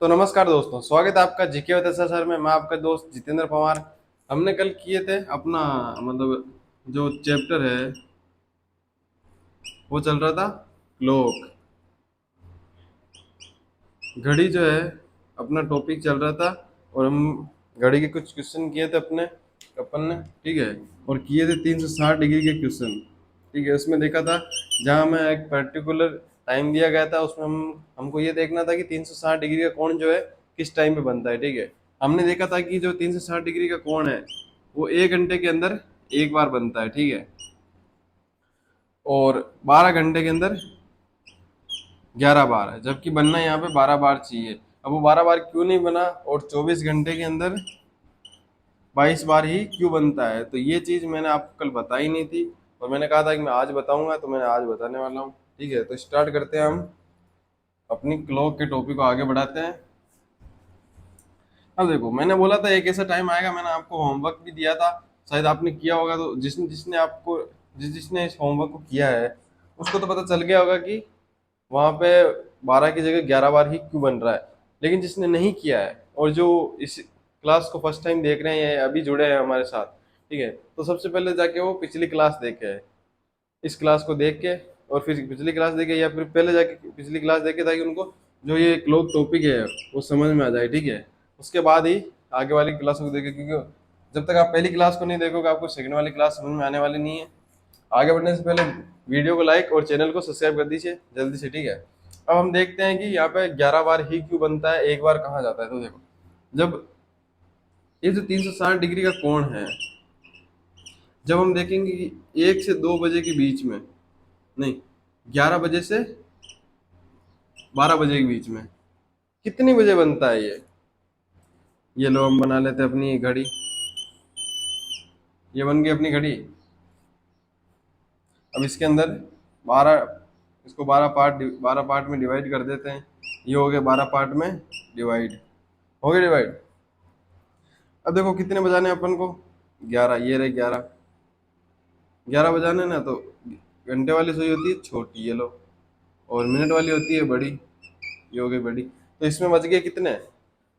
तो नमस्कार दोस्तों, स्वागत है आपका जीके विद सर में। मैं आपका दोस्त जितेंद्र पवार। हमने कल किए थे अपना मतलब जो चैप्टर है वो चल रहा था क्लॉक, घड़ी जो है अपना टॉपिक चल रहा था। और हम घड़ी के कुछ क्वेश्चन किए थे अपने अपन ने, ठीक है। और किए थे 360 डिग्री के क्वेश्चन, ठीक है। उसमें देखा था जहाँ हमें एक पर्टिकुलर टाइम दिया गया था, उसमें हमको ये देखना था कि 360 डिग्री का कोण जो है किस टाइम पे बनता है, ठीक है। हमने देखा था कि जो 360 डिग्री का कोण है वो 1 घंटे के अंदर एक बार बनता है, ठीक है। और 12 घंटे के अंदर 11 बार है, जबकि बनना यहाँ पे 12 बार चाहिए। अब वो 12 बार क्यों नहीं बना और 24 घंटे के अंदर 22 बार ही क्यों बनता है, तो ये चीज़ मैंने आपको कल बताई नहीं थी। और मैंने कहा था कि मैं आज बताऊंगा, तो मैंने आज बताने वाला हूँ, ठीक है। तो स्टार्ट करते हैं हम अपनी क्लॉक के टॉपिक को आगे बढ़ाते हैं। अब देखो, मैंने बोला था एक ऐसा टाइम आएगा, मैंने आपको होमवर्क भी दिया था, शायद आपने किया होगा। तो जिसने जिसने आपको जिसने इस होमवर्क को किया है उसको तो पता चल गया होगा कि वहां पे 12 की जगह 11 बार ही क्यों बन रहा है। लेकिन जिसने नहीं किया है और जो इस क्लास को फर्स्ट टाइम देख रहे हैं या अभी जुड़े हैं हमारे साथ, ठीक है, तो सबसे पहले जाके वो पिछली क्लास देखे, इस क्लास को देख के और फिर पिछली क्लास देखे, या फिर पहले जाके पिछली क्लास देखे, ताकि उनको जो ये क्लोक टॉपिक है वो समझ में आ जाए, ठीक है। उसके बाद ही आगे वाली क्लासों को देखे, क्योंकि जब तक आप पहली क्लास को नहीं देखोगे आपको सेकंड वाली क्लास समझ में आने वाली नहीं है। आगे बढ़ने से पहले वीडियो को लाइक और चैनल को सब्सक्राइब कर दीजिए जल्दी से, ठीक है। अब हम देखते हैं कि यहाँ पे 11 बार ही क्यों बनता है, एक बार कहाँ जाता है। तो देखो, जब ये जो 360 डिग्री का कोण है, जब हम देखेंगे कि 1 से 2 बजे के बीच में, नहीं, 11 बजे से 12 बजे के बीच में कितनी बजे बनता है ये लो हम बना लेते हैं अपनी घड़ी। ये बन गई अपनी घड़ी। अब इसके अंदर 12, इसको 12 पार्ट में डिवाइड कर देते हैं। ये हो गया 12 पार्ट में डिवाइड, हो गया डिवाइड। अब देखो कितने बजाने हैं अपन को, 11, ये रहे 11। 11 बजाने ना, तो घंटे वाली सुई होती है छोटी, ये लो, और मिनट वाली होती है बड़ी, ये हो गई बड़ी। तो इसमें बच गए कितने,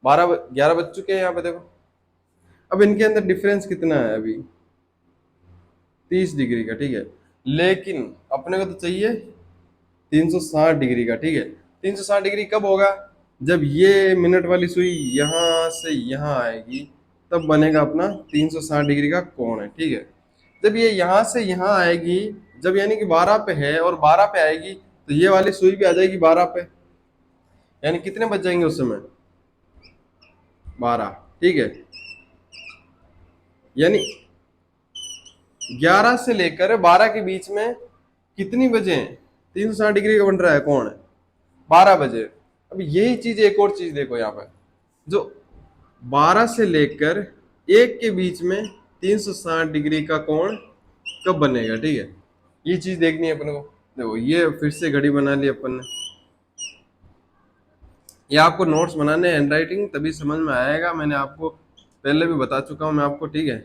11 बज चुके हैं यहाँ पे देखो। अब इनके अंदर डिफरेंस कितना है अभी, 30 डिग्री का, ठीक है। लेकिन अपने को तो चाहिए 360 डिग्री का, ठीक है। 360 डिग्री कब होगा, जब ये मिनट वाली सुई यहाँ से यहाँ आएगी, तब बनेगा अपना 360 डिग्री का कोण है, ठीक है। जब ये यहाँ से यहाँ आएगी, जब यानी कि 12 पे है और 12 पे आएगी, तो ये वाली सुई भी आ जाएगी 12 पे, यानी कितने बच जाएंगे उस समय, 12, ठीक है। यानी 11 से लेकर 12 के बीच में कितनी बजे 360 डिग्री का बन रहा है कौन, 12 बजे। अब यही चीज, एक और चीज देखो यहाँ पर, जो 12 से लेकर 1 के बीच में 360 डिग्री का कोण कब बनेगा, ठीक है। ये चीज देखनी है अपन को। देखो, ये फिर से घड़ी बना ली अपन ने। ये आपको नोट्स बनाने हैं हैंड राइटिंग, तभी समझ में आएगा। मैंने आपको पहले भी बता चुका हूँ मैं आपको, ठीक है।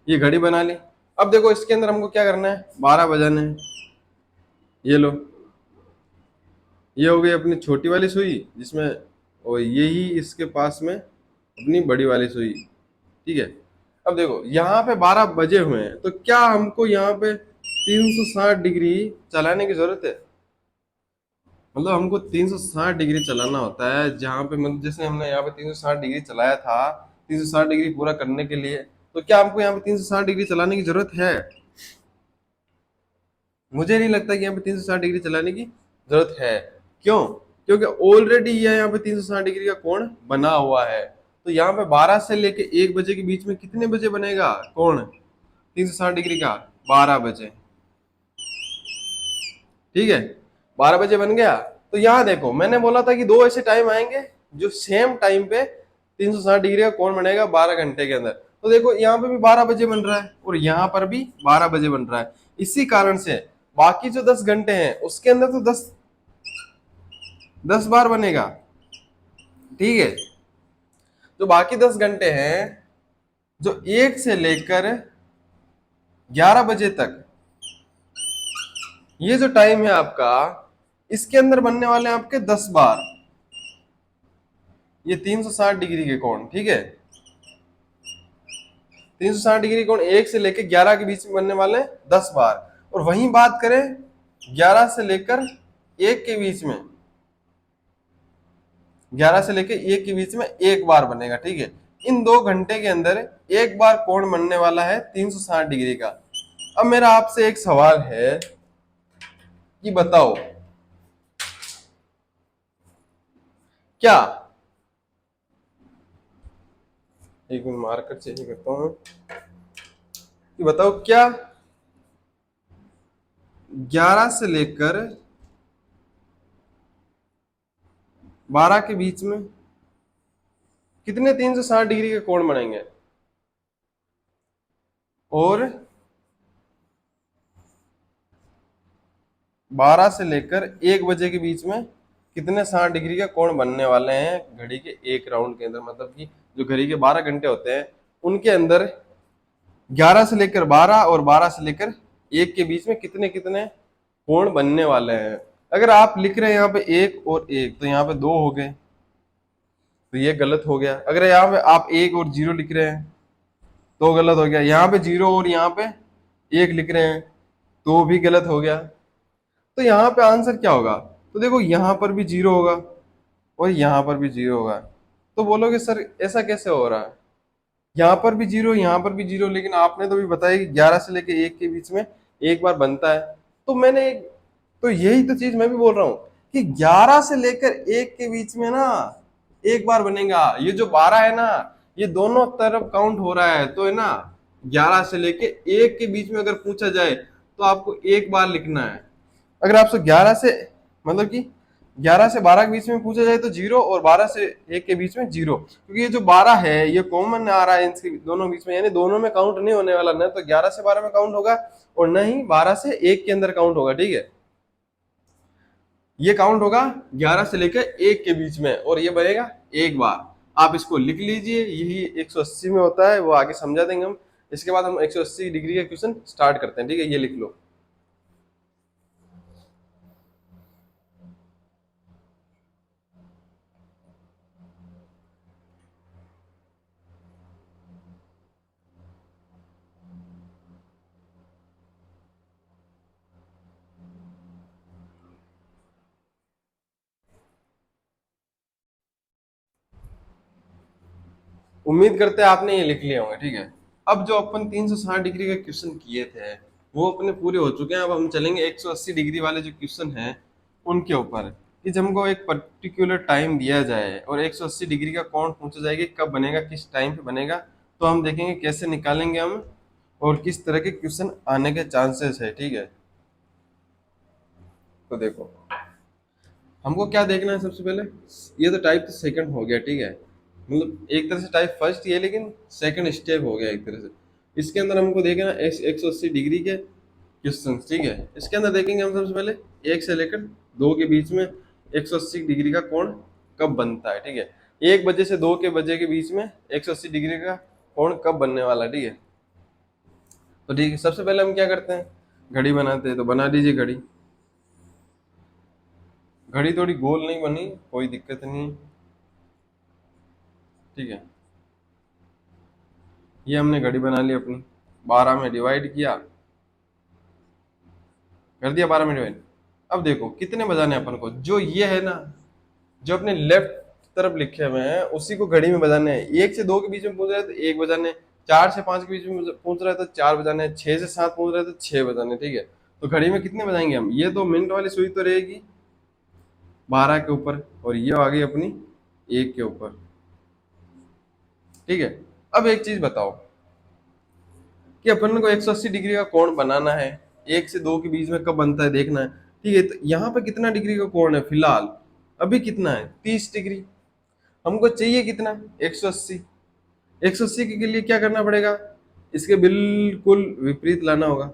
ये घड़ी बना ली। अब देखो इसके अंदर हमको क्या करना है, 12 बजाने हैं। ये लो, ये हो गई अपनी छोटी वाली सुई जिसमें, और यही इसके पास में अपनी बड़ी वाली सुई, ठीक है। अब देखो यहाँ पे 12 बजे हुए हैं, तो क्या हमको यहाँ पे 360 डिग्री चलाने की जरूरत है, मतलब हमको 360 डिग्री चलाना होता है जहाँ पे, मतलब जैसे हमने यहाँ पे 360 डिग्री चलाया था, 360 डिग्री पूरा करने के लिए, तो क्या हमको यहाँ पे 360 डिग्री चलाने की जरूरत है। मुझे नहीं लगता कि यहाँ पे 360 डिग्री चलाने की जरूरत है। क्यों, क्योंकि ऑलरेडी ये यहाँ पे 360 डिग्री का कोण बना हुआ है। तो यहाँ पे 12 से लेके 1 बजे के बीच में कितने बजे बनेगा कोण 360 डिग्री का, 12 बजे, ठीक है। 12 बजे बन गया। तो यहाँ देखो, मैंने बोला था कि दो ऐसे टाइम आएंगे जो सेम टाइम पे 360 डिग्री का कोण बनेगा 12 घंटे के अंदर। तो देखो यहाँ पे भी 12 बजे बन रहा है और यहाँ पर भी 12 बजे बन रहा है। इसी कारण से बाकी जो 10 घंटे हैं उसके अंदर तो 10 बार बनेगा, ठीक है। जो बाकी 10 घंटे हैं, जो 1 से लेकर 11 बजे तक, ये जो टाइम है आपका, इसके अंदर बनने वाले हैं आपके 10 बार, ये 360 डिग्री के कोण, ठीक है। 360 डिग्री कोण 1 से लेकर 11 के बीच में बनने वाले हैं 10 बार। और वहीं बात करें 11 से लेकर 1 के बीच में, 11 से लेकर 1 के बीच में एक बार बनेगा, ठीक है। इन 2 घंटे के अंदर एक बार कोण बनने वाला है 360 डिग्री का। अब मेरा आपसे एक सवाल है कि बताओ क्या, एक मिनट मार्कर चेंज करता हूं, कि बताओ क्या 11 से लेकर 12 के बीच में कितने 360 डिग्री के कोण बनेंगे, और 12 से लेकर 1 बजे के बीच में कितने 60 डिग्री का कोण बनने वाले हैं घड़ी के एक राउंड के अंदर। मतलब कि जो घड़ी के 12 घंटे होते हैं उनके अंदर 11 से लेकर 12 और 12 से लेकर 1 के बीच में कितने कितने कोण बनने वाले हैं। अगर आप लिख रहे हैं यहाँ पे 1 और 1 तो यहाँ पे 2 हो गए, तो ये गलत हो गया। अगर यहाँ पे आप 1 और 0 लिख रहे हैं तो गलत हो गया। यहाँ पे 0 और यहाँ पे 1 लिख रहे हैं तो भी गलत हो गया। तो यहाँ पे आंसर क्या होगा, तो देखो यहाँ पर भी 0 होगा और यहाँ पर भी 0 होगा। तो बोलोगे सर ऐसा कैसे हो रहा है, यहाँ पर भी 0 यहाँ पर भी 0, लेकिन आपने तो भी बताया कि 11 से लेकर 1 के बीच में एक बार बनता है। तो मैंने, तो यही तो चीज मैं भी बोल रहा हूँ कि 11 से लेकर 1 के बीच में ना एक बार बनेगा। ये जो 12 है ना ये दोनों तरफ काउंट हो रहा है, तो है ना 11 से लेके 1 के बीच में अगर पूछा जाए तो आपको एक बार लिखना है। अगर आपसे 11 से मतलब कि 11 से 12 के बीच में पूछा जाए तो 0, और 12 से 1 के बीच में 0, क्योंकि ये जो 12 है ये कॉमन आ रहा है इनके दोनों बीच में, यानी दोनों में काउंट नहीं होने वाला, न तो 11 से 12 में काउंट होगा और न ही 12 से 1 के अंदर काउंट होगा, ठीक है। ये काउंट होगा 11 से लेकर 1 के बीच में और ये बनेगा एक बार। आप इसको लिख लीजिए, यही 180 में होता है, वो आगे समझा देंगे हम। इसके बाद हम 180 डिग्री का क्वेश्चन स्टार्ट करते हैं, ठीक है। ये लिख लो। उम्मीद करते हैं आपने ये लिख लिया होगा, ठीक है। अब जो अपन 360 डिग्री का क्वेश्चन किए थे वो अपने पूरे हो चुके हैं। अब हम चलेंगे 180 डिग्री वाले जो क्वेश्चन हैं उनके ऊपर, कि जब हमको एक पर्टिकुलर टाइम दिया जाए और 180 डिग्री का कोण पूछा जाएगा कब बनेगा, किस टाइम पे बनेगा, तो हम देखेंगे कैसे निकालेंगे हम और किस तरह के क्वेश्चन आने के चांसेस है, ठीक है। तो देखो हमको क्या देखना है सबसे पहले, ये तो टाइप तो सेकंड हो गया, ठीक है। मतलब एक तरह से टाइप फर्स्ट ही है लेकिन सेकंड स्टेप हो गया एक तरह से। इसके अंदर हमको देखना 180 डिग्री के क्वेश्चन, ठीक है। इसके अंदर देखेंगे हम सबसे पहले 1 से लेकर 2 के बीच में 180 डिग्री का कोण कब बनता है, ठीक है। 1 बजे से 2 के बजे के बीच में 180 डिग्री का कोण कब बनने वाला है, ठीक है। तो ठीक है, सबसे पहले हम क्या करते हैं, घड़ी बनाते हैं। तो बना लीजिए घड़ी। घड़ी थोड़ी गोल नहीं बनी, कोई दिक्कत नहीं है, ठीक है। ये हमने घड़ी बना ली अपनी, 12 में डिवाइड किया, कर दिया 12 में डिवाइड। अब देखो कितने बजाने अपन को, जो ये है ना जो अपने लेफ्ट तरफ लिखे हुए हैं उसी को घड़ी में बजाने हैं। 1 से 2 के बीच में पूछ रहा है तो 1 बजाने, 4 से 5 के बीच में पूछ रहा है तो 4 बजाने, 6 से 7 पूछ रहा है तो 6 बजाने, ठीक है। तो घड़ी में कितने बजाएंगे हम, ये तो मिनट वाली सुई तो रहेगी 12 के ऊपर और ये आ गई अपनी 1 के ऊपर, ठीक है। अब एक चीज बताओ कि अपन को 180 डिग्री का कोण बनाना है, 1 से 2 के बीच में कब बनता है देखना है, ठीक है। तो यहाँ पे कितना डिग्री का कोण है फिलहाल, अभी कितना है 30 डिग्री। हमको चाहिए कितना 180। 180 के लिए क्या करना पड़ेगा, इसके बिल्कुल विपरीत लाना होगा,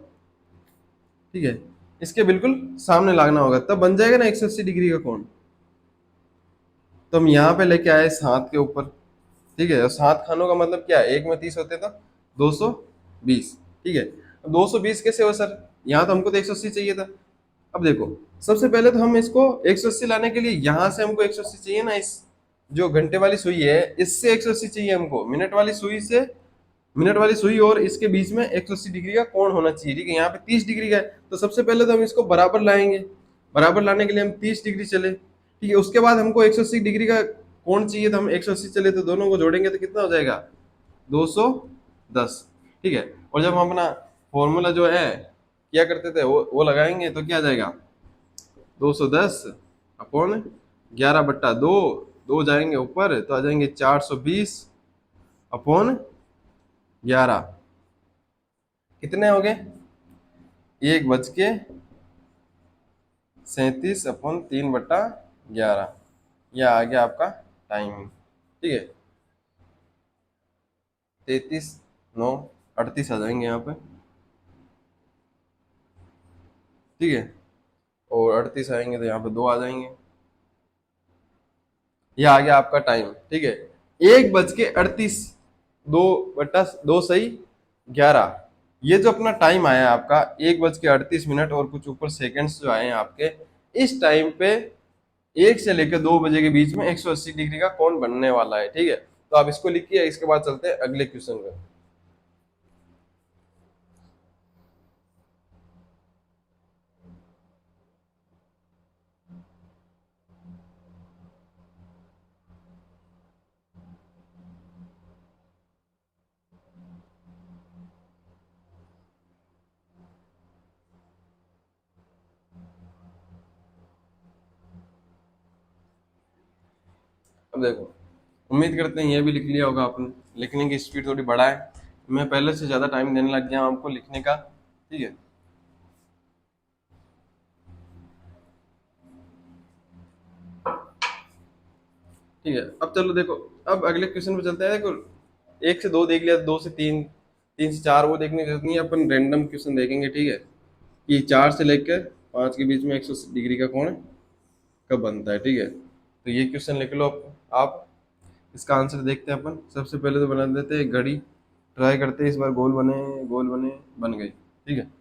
ठीक है। इसके बिल्कुल सामने लागना होगा, तब बन जाएगा ना 180 डिग्री का कोण। तो हम यहाँ पे लेके आए 7 के ऊपर, ठीक है। और 7 खानों का मतलब क्या है, 1 में 30 होते तो 220, ठीक है। अब 220 कैसे हो सर, यहाँ तो हमको तो 180 चाहिए था। अब देखो सबसे पहले तो हम इसको 180 लाने के लिए यहाँ से हमको 180 चाहिए ना, इस जो घंटे वाली सुई है इससे 180 चाहिए हमको, मिनट वाली सुई से, मिनट वाली सुई और इसके बीच में 180 डिग्री का कोण होना चाहिए, ठीक है। यहाँ पे 30 डिग्री का है, तो सबसे पहले तो हम इसको बराबर लाएंगे। बराबर लाने के लिए हम 30 डिग्री चले, ठीक है। उसके बाद हमको 180 डिग्री का कोण चाहिए, तो हम 180 चले, तो दोनों को जोड़ेंगे तो कितना हो जाएगा, 210, ठीक है। और जब हम अपना फॉर्मूला जो है क्या करते थे वो लगाएंगे, तो क्या आ जाएगा, 210 अपॉन 11/2, दो जाएंगे ऊपर तो आ जाएंगे 420 अपॉन 11, कितने हो गए, 1:37 अपॉन 3/11, यह आ गया आपका टाइमिंग, ठीक है। 33 9 38 आ जाएंगे यहाँ पे, ठीक है। और 38 आएंगे तो यहाँ पे 2 आ जाएंगे, यह आ गया आपका टाइम, ठीक है। 1:38, 2/2 सही 11, ये जो अपना टाइम आया आपका 1:38 और कुछ ऊपर सेकंड्स जो आए हैं आपके, इस टाइम पे 1 से लेकर 2 बजे के बीच में 180 डिग्री का कोण बनने वाला है, ठीक है। तो आप इसको लिखिए, इसके बाद चलते हैं अगले क्वेश्चन पे। अब देखो, उम्मीद करते हैं ये भी लिख लिया होगा आपने, लिखने की स्पीड थोड़ी बढ़ा है, मैं पहले से ज्यादा टाइम देने लग गया हूं आपको लिखने का, ठीक है। ठीक है, अब चलो देखो, अब अगले क्वेश्चन पे चलते हैं। देखो, 1 से 2 देख लिया, 2 से 3, 3 से 4 वो देखने की जरूरत नहीं है, अपन रैंडम क्वेश्चन देखेंगे, ठीक है। कि 4 से लेकर 5 के बीच में 180 डिग्री का कोण कब बनता है, ठीक है। तो ये क्वेश्चन लिख लो आप। इसका आंसर देखते हैं अपन। सबसे पहले तो बना देते हैं घड़ी, ट्राई करते हैं इस बार गोल बने, गोल बने, बन गई, ठीक है।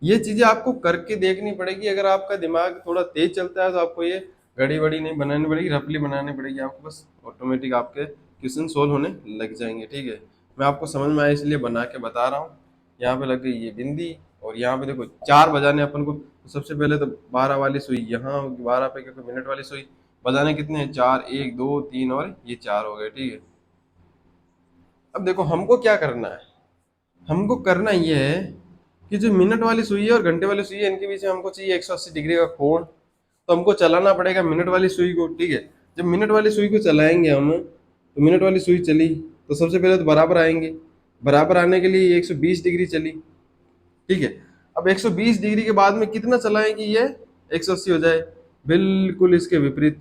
ये चीजें आपको करके देखनी पड़ेगी, अगर आपका दिमाग थोड़ा तेज चलता है तो आपको ये घड़ी वड़ी नहीं बनानी पड़ेगी, रफली बनानी पड़ेगी आपको, बस ऑटोमेटिक आपके क्वेश्चन सोल्व होने लग जाएंगे, ठीक है। मैं आपको समझ में आया इसलिए बना के बता रहा हूँ। यहाँ पे लग गई ये बिंदी, और यहाँ पे देखो 4 बजाने अपन को, तो सबसे पहले तो 12 वाली सुई यहाँ होगी, 12 पे क्योंकि मिनट वाली सुई बजाने कितने हैं, 4, 1 2 3 और ये 4 हो गए, ठीक है। अब देखो हमको क्या करना है, हमको करना ये है कि जो मिनट वाली सुई है और घंटे वाली सुई है इनके बीच में हमको चाहिए 180 डिग्री का कोण, तो हमको चलाना पड़ेगा मिनट वाली सुई को, ठीक है। जब मिनट वाली सुई को चलाएंगे हम, तो मिनट वाली सुई चली तो सबसे पहले तो बराबर आएंगे, बराबर आने के लिए 120 डिग्री चली, ठीक है। अब 120 डिग्री के बाद में कितना चलाएं कि ये 180 हो जाए, बिल्कुल इसके विपरीत,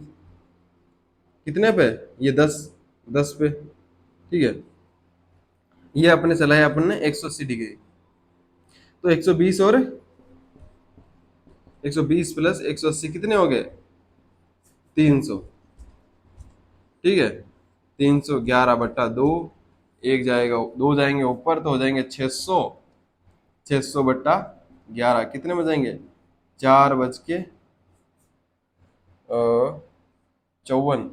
कितने पे, ये 10, 10 पे, ठीक है। ये अपने चलाया अपन ने 180 डिग्री, तो 120 और 120 प्लस 180 कितने हो गए, 300, ठीक है। 311/2, एक जाएगा, 2 जाएंगे ऊपर तो हो जाएंगे 600, 600/11 कितने बजाएंगे, 4:54,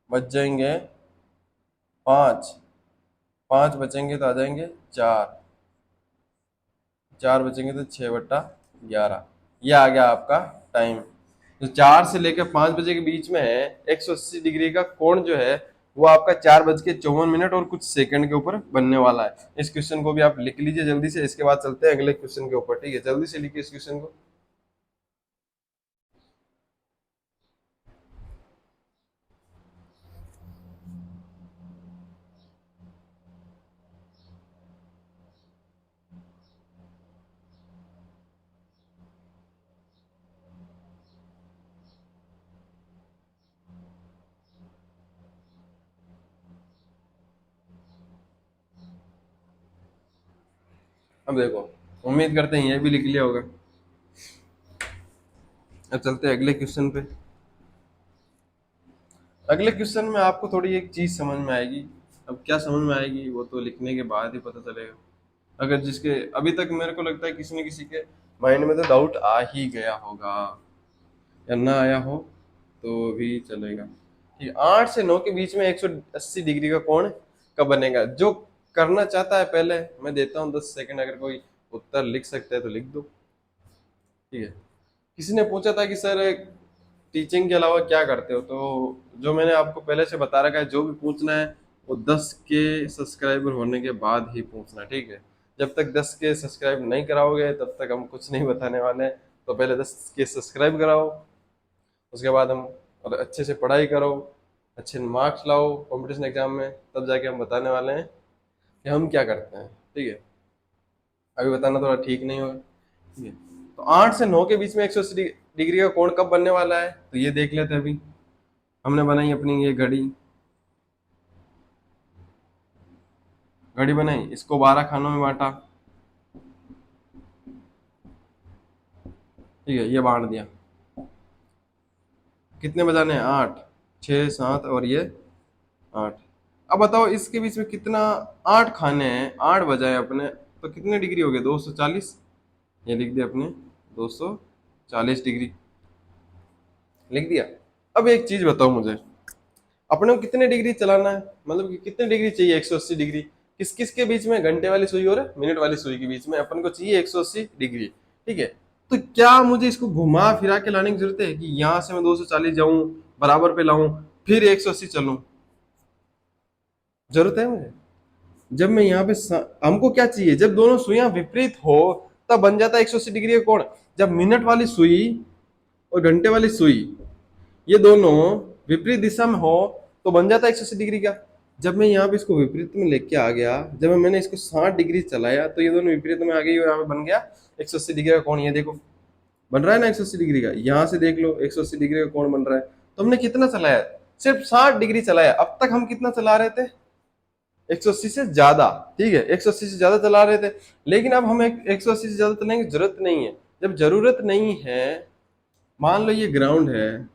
बच जाएंगे 5, 5 बचेंगे तो आ जाएंगे 4, 4 बचेंगे तो 6/11, ये आ गया आपका टाइम। तो 4 से लेकर 5 बजे के बीच में है 180 डिग्री का कोण जो है वो आपका 4:54 और कुछ सेकंड के ऊपर बनने वाला है। इस क्वेश्चन को भी आप लिख लीजिए जल्दी से, इसके बाद चलते हैं अगले क्वेश्चन के ऊपर, ठीक है। जल्दी से लिखिए इस क्वेश्चन को। अब देखो, उम्मीद करते हैं ये भी लिख लिया होगा। अब चलते हैं अगले क्वेश्चन पे। अगले क्वेश्चन में आपको थोड़ी एक चीज समझ में आएगी। अब क्या समझ में आएगी वो तो लिखने के बाद ही पता चलेगा। अगर जिसके अभी तक मेरे को लगता है किसी न किसी के माइंड में तो डाउट आ ही गया होगा, या ना आया हो तो भी चलेगा कि 8 से 9 के बीच में 180 डिग्री का कोण कब बनेगा। जो करना चाहता है पहले मैं देता हूँ 10 सेकंड, अगर कोई उत्तर लिख सकता है तो लिख दो। ठीक है, किसी ने पूछा था कि सर टीचिंग के अलावा क्या करते हो, तो जो मैंने आपको पहले से बता रखा है, जो भी पूछना है वो 10 के सब्सक्राइबर होने के बाद ही पूछना। ठीक है, जब तक 10 के सब्सक्राइब नहीं कराओगे तब तक हम कुछ नहीं बताने वाले हैं। तो पहले 10 के सब्सक्राइब कराओ, उसके बाद हम और अच्छे से पढ़ाई करो, अच्छे मार्क्स लाओ कंपटीशन एग्जाम में, तब जाके हम बताने वाले हैं कि हम क्या करते हैं। ठीक है, अभी बताना थोड़ा ठीक नहीं होगा। ठीक है, तो 8 से 9 के बीच में 180 डिग्री का कोण कब बनने वाला है, तो ये देख लेते हैं। अभी हमने बनाई अपनी ये घड़ी, घड़ी बनाई, इसको 12 खानों में बांटा। ठीक है, ये बांट दिया। कितने बजाने हैं? 8, 6, 7 और ये 8। अब बताओ इसके बीच में कितना, 8 खाने हैं, 8 बजाए अपने, तो कितने डिग्री हो गए? 240। ये लिख दिया अपने 240 डिग्री लिख दिया। अब एक चीज बताओ मुझे, अपने को कितने डिग्री चलाना है, मतलब कि कितने डिग्री चाहिए? 180 डिग्री। किस किस के बीच में? घंटे वाली सुई और मिनट वाली सुई के बीच में अपन को चाहिए 180 डिग्री। ठीक है, तो क्या मुझे इसको घुमा फिरा के लाने की जरूरत है कि यहाँ से मैं 240 जाऊं, बराबर पे लाऊं, फिर 180 चलूं? जरूरत है मुझे? जब मैं यहाँ पे हमको क्या चाहिए, जब दोनों सुइयां विपरीत हो तब बन जाता है 180 डिग्री का कोण। जब मिनट वाली सुई और घंटे वाली सुई ये दोनों विपरीत दिशा में हो तो बन जाता है 180 डिग्री का। जब मैं यहाँ पे इसको विपरीत में लेके आ गया, जब मैंने इसको 60 डिग्री चलाया तो ये दोनों विपरीत में आ गई और यहाँ पे बन गया 180 डिग्री का कोण। ये देखो बन रहा है ना 180 डिग्री का, यहाँ से देख लो 180 डिग्री का कोण बन रहा है। तो हमने कितना चलाया? सिर्फ 60 डिग्री चलाया। अब तक हम कितना चला रहे थे? 180 से ज्यादा। ठीक है, 180 से ज्यादा चला रहे थे, लेकिन अब हमें 180 से ज्यादा चलाने की जरूरत नहीं है। जब जरूरत नहीं है, मान लो ये ग्राउंड है,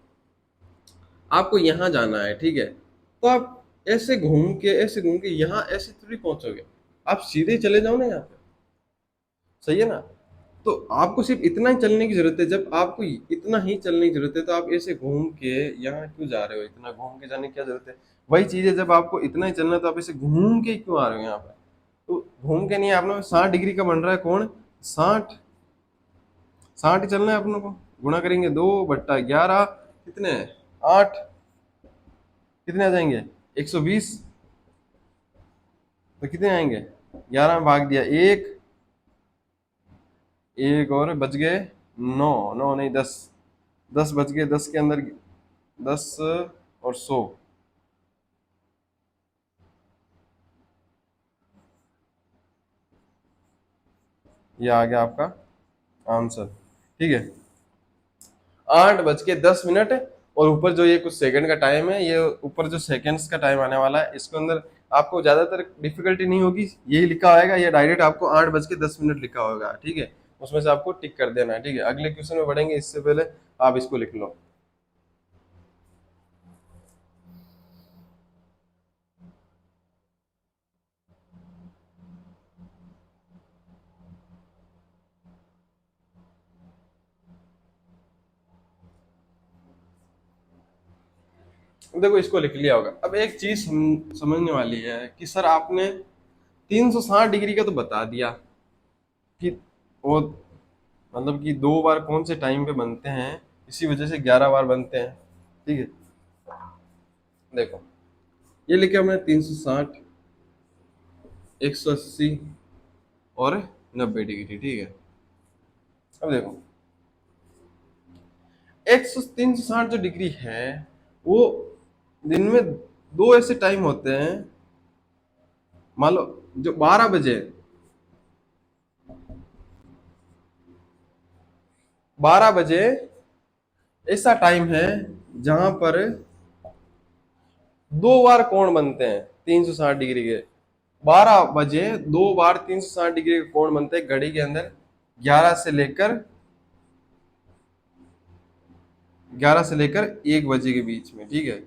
आपको यहाँ जाना है। ठीक है, तो आप ऐसे घूम के यहाँ ऐसे थोड़ी पहुंचोगे, आप सीधे चले जाओ ना यहाँ पे। सही है ना? तो आपको सिर्फ इतना ही चलने की जरूरत है। जब आपको इतना ही चलने की जरूरत है तो आप ऐसे घूम के यहाँ क्यों जा रहे हो? इतना घूम के जाने की क्या जरूरत है? वही चीज है, जब आपको इतना ही चलना है तो आप ऐसे घूम के क्यों आ रहे हो यहाँ पे? तो घूम के नहीं, आपने 60 डिग्री का बन रहा है कौन? 60, 60 ही चलना है अपनों को। गुणा करेंगे 2/11, कितने? 8, कितने आ जाएंगे? 120। तो कितने आएंगे? 11 में भाग दिया, एक, एक और बच गए 9, 9 नहीं 10, 10 बच गए। 10 के अंदर 10 और 100, ये आ गया आपका आंसर। ठीक है, 8:10 और ऊपर जो ये कुछ सेकंड का टाइम है, ये ऊपर जो सेकंड्स का टाइम आने वाला है, इसके अंदर आपको ज्यादातर डिफिकल्टी नहीं होगी। यही लिखा होगा, ये डायरेक्ट आपको 8:10 लिखा होगा। ठीक है, उसमें से आपको टिक कर देना है। ठीक है, अगले क्वेश्चन में बढ़ेंगे, इससे पहले आप इसको लिख लो। देखो इसको लिख लिया होगा। अब एक चीज समझने वाली है कि सर आपने 360 डिग्री का तो बता दिया कि वो मतलब कि 2 बार कौन से टाइम पे बनते हैं, इसी वजह से 11 बार बनते हैं। ठीक है, देखो ये लिखे हमने 360, 180 और 90 डिग्री। ठीक है, अब देखो 360 जो डिग्री है वो दिन में दो ऐसे टाइम होते हैं। मान लो जो 12 बजे, 12 बजे ऐसा टाइम है जहां पर 2 बार कोण बनते हैं 360 डिग्री के। 12 बजे 2 बार 360 डिग्री के कोण बनते हैं घड़ी के अंदर, 11 से लेकर 1 बजे के बीच में। ठीक है,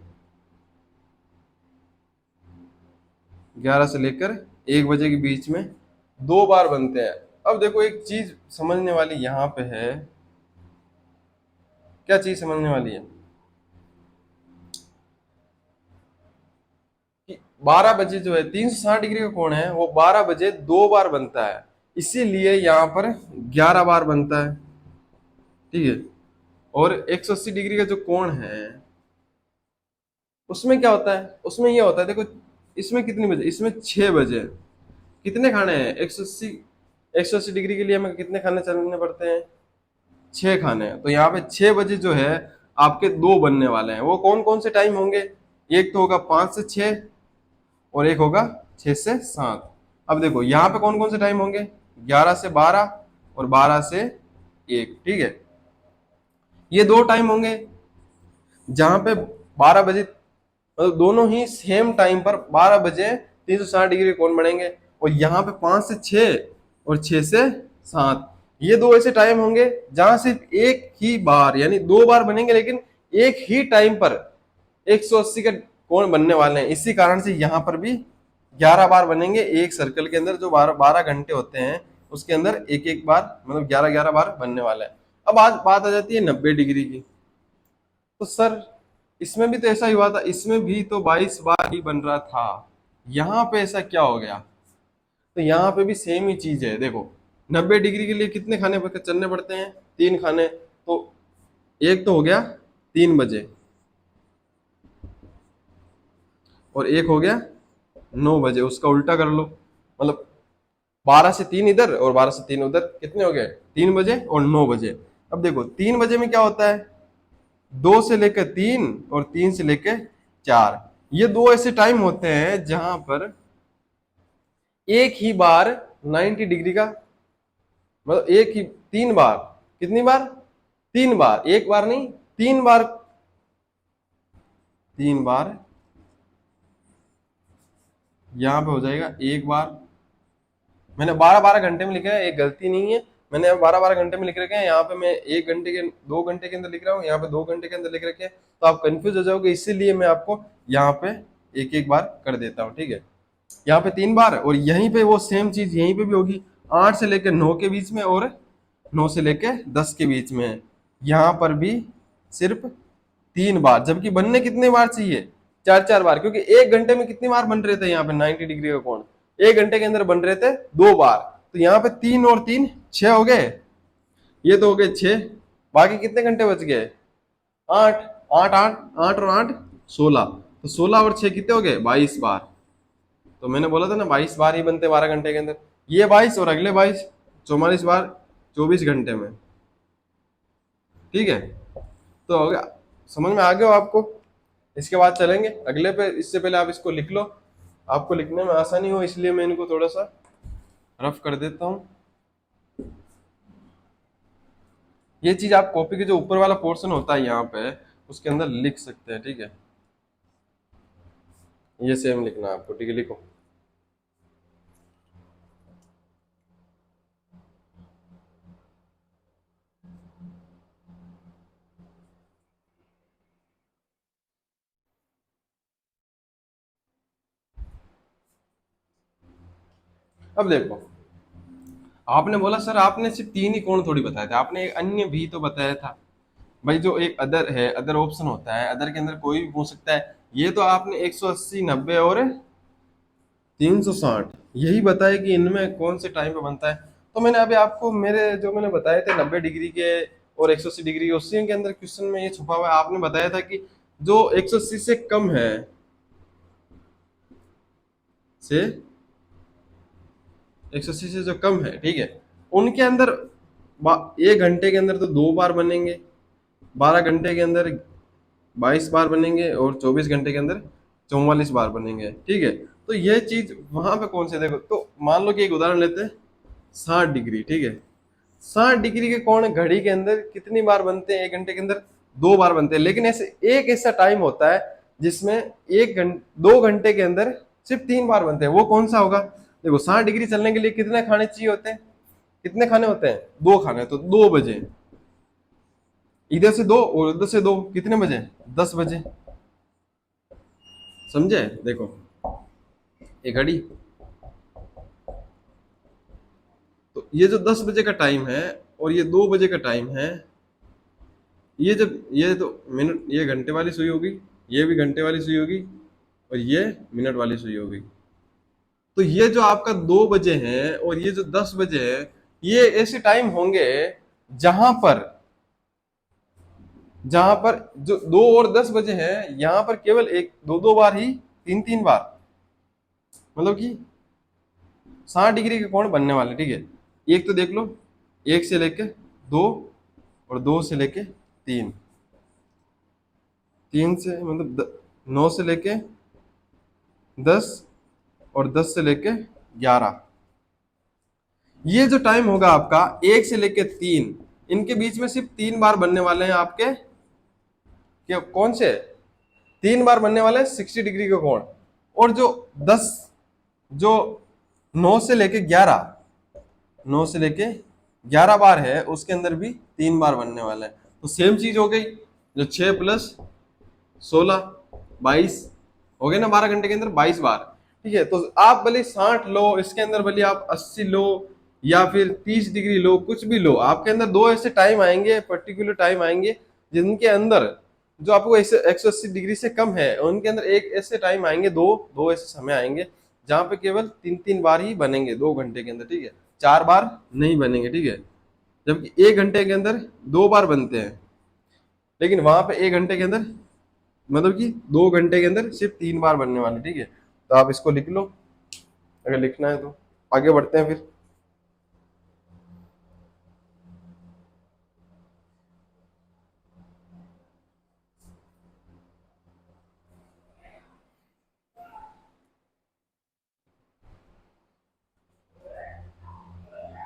11 से लेकर 1 बजे के बीच में दो बार बनते हैं। अब देखो एक चीज समझने वाली यहाँ पे है, क्या चीज समझने वाली है कि 12 बजे जो है 360 डिग्री का कोण है वो 12 बजे दो बार बनता है, इसीलिए यहाँ पर 11 बार बनता है, ठीक है। और 180 डिग्री का जो कोण है उसमें क्या होता है, उसमें ये होता है देखो, इसमें कितनी बजे, इसमें 6 बजे। कितने खाने हैं 180 डिग्री के लिए हमें कितने खाने चलने पड़ते हैं, 6 खाने हैं। तो यहाँ पे 6 बजे जो है आपके दो बनने वाले हैं, वो कौन कौन से टाइम होंगे, एक तो होगा 5 से 6 और एक होगा 6 से 7। अब देखो यहाँ पे कौन कौन से टाइम होंगे, 11 से 12 और 12 से 1, ठीक है। ये दो टाइम होंगे जहां पे 12 बजे, मतलब दोनों ही सेम टाइम पर 12 बजे 360 डिग्री कोण बनेंगे। और यहाँ पे 5 से 6 और 6 से 7, ये दो ऐसे टाइम होंगे जहां सिर्फ एक ही बार यानी दो बार बनेंगे, लेकिन एक ही टाइम पर 180 के कोण बनने वाले हैं। इसी कारण से यहाँ पर भी 11 बार बनेंगे एक सर्कल के अंदर, जो 12 12 घंटे होते हैं उसके अंदर एक एक बार, मतलब 11 11 बार बनने वाला है। अब आज बात आ जाती है 90 डिग्री की। तो सर इसमें भी तो ऐसा ही हुआ था, इसमें भी तो 22 बार ही बन रहा था, यहाँ पे ऐसा क्या हो गया। तो यहाँ पे भी सेम ही चीज है देखो, 90 डिग्री के लिए कितने खाने चलने पड़ते हैं, 3 खाने। तो एक तो हो गया 3 बजे और एक हो गया 9 बजे, उसका उल्टा कर लो, मतलब 12 से 3 इधर और 12 से 3 उधर, कितने हो गए 3 बजे और 9 बजे। अब देखो 3 बजे में क्या होता है, 2 से लेकर 3 और 3 से लेकर 4, ये दो ऐसे टाइम होते हैं जहां पर एक ही बार 90 डिग्री का, मतलब एक ही 3 बार, कितनी बार, 3 बार, एक बार नहीं 3 बार, 3 बार यहां पे हो जाएगा एक बार। मैंने 12 12 घंटे में लिखा है, एक गलती नहीं है, मैंने 12 12 घंटे में लिख रखे हैं, यहाँ पे मैं 1 घंटे के 2 घंटे के अंदर लिख रहा हूँ, यहाँ पे 2 घंटे के अंदर लिख रखे हैं, तो आप कंफ्यूज हो जाओगे, इसीलिए मैं आपको यहाँ पे एक एक बार कर देता हूँ, ठीक है। यहाँ पे 3 बार और यहीं पे वो सेम चीज यहीं पे भी होगी, 8 से लेकर 9 के बीच में और 9 से लेकर 10 के बीच में है। यहाँ पर भी सिर्फ 3 बार, जबकि बनने कितने बार चाहिए, 4 4 बार, क्योंकि 1 घंटे में कितनी बार बन रहे थे यहाँ पे 90 डिग्री का कोण, 1 घंटे के अंदर बन रहे थे 2 बार। तो यहाँ पे 3 और 3 6 हो गए, ये तो हो गए 6, बाकी कितने घंटे बच गए, 8, 8 8 8 और 8 16, तो 16 और 6 कितने हो गए 22 बार। तो मैंने बोला था ना 22 बार ही बनते 12 घंटे के अंदर, ये 22 और अगले 22, 44 बार 24 घंटे में, ठीक है। तो हो गया, समझ में आ गया हो आपको। इसके बाद चलेंगे अगले पे, इससे पहले आप इसको लिख लो, आपको लिखने में आसानी हो इसलिए मैं इनको थोड़ा सा रफ कर देता हूँ। ये चीज आप कॉपी के जो ऊपर वाला पोर्शन होता है यहाँ पे उसके अंदर लिख सकते हैं, ठीक है। ये सेम लिखना है आपको, ठीक है, लिखो। अब देखो, आपने बोला सर आपने सिर्फ 3 ही कोण थोड़ी बताए थे, आपने एक अन्य भी तो बताया था। भाई जो एक अदर है, अदर ऑप्शन होता है, अदर के अंदर कोई भी पूछ सकता है। ये तो आपने 180 90 और 360 यही बताया कि इनमें कौन से टाइम पे बनता है। तो मैंने अभी आपको मेरे जो मैंने बताए थे 90 डिग्री के और 180 डिग्री के, उसी के अंदर क्वेश्चन में ये छुपा हुआ है। आपने बताया था कि जो 180 से कम है, से 180 से जो कम है, ठीक है, उनके अंदर 1 घंटे के अंदर तो 2 बार बनेंगे, 12 घंटे के अंदर 22 बार बनेंगे और 24 घंटे के अंदर 44 बार बनेंगे, ठीक है। तो यह चीज वहां पे कौन से, देखो तो मान लो कि एक उदाहरण लेते हैं 60 डिग्री, ठीक है। 60 डिग्री के कोण घड़ी के अंदर कितनी बार बनते हैं, 1 घंटे के अंदर 2 बार बनते हैं, लेकिन ऐसे एक ऐसा टाइम होता है जिसमें 2 घंटे के अंदर सिर्फ 3 बार बनते हैं, वो कौन सा होगा। देखो 60 डिग्री चलने के लिए कितने खाने चाहिए होते हैं, कितने खाने होते हैं, 2 खाने, तो 2 बजे, इधर से 2 और उधर से 2, कितने बजे, 10 बजे, समझे। देखो ये घड़ी ये जो 10 बजे का टाइम है और ये 2 बजे का टाइम है, ये जब ये तो मिनट, ये घंटे वाली सुई होगी, ये भी घंटे वाली सुई होगी, और ये मिनट वाली सुई होगी। तो ये जो आपका 2 बजे है और ये जो 10 बजे है, ये ऐसे टाइम होंगे जहां पर जहां पर जो 2 और 10 बजे है, यहां पर केवल एक दो दो बार ही, 3 3 बार, मतलब कि 60 डिग्री के कोण बनने वाले, ठीक है। एक तो देख लो, एक से लेके दो, और दो से लेके तीन, तीन से मतलब 9 से लेके 10, और 10 से लेके 11, ये जो टाइम होगा आपका 1 से लेके 3, इनके बीच में सिर्फ 3 बार बनने वाले हैं आपके, क्या कौन से 3 बार बनने वाले हैं 60 डिग्री के कोण। और जो 10 जो 9 से लेके 11 है, उसके अंदर भी 3 बार बनने वाला है। तो सेम चीज हो गई, जो 6 + 16 22 हो गए ना, 12 घंटे के अंदर 22 बार, ठीक है। तो आप भले 60 लो, इसके अंदर भले आप 80 लो, या फिर 30 डिग्री लो, कुछ भी लो, आपके अंदर दो ऐसे टाइम आएंगे, पर्टिकुलर टाइम आएंगे, जिनके अंदर जो आपको ऐसे 180 डिग्री से कम है, उनके अंदर एक ऐसे टाइम आएंगे, दो दो ऐसे समय आएंगे जहां पे केवल 3 3 बार ही बनेंगे 2 घंटे के अंदर, ठीक है। 4 बार नहीं बनेंगे, ठीक है। जबकि 1 घंटे के अंदर 2 बार बनते हैं, लेकिन वहां पे 1 घंटे के अंदर, मतलब कि 2 घंटे के अंदर सिर्फ 3 बार बनने वाले, ठीक है। तो आप इसको लिख लो, अगर लिखना है तो। आगे बढ़ते हैं फिर।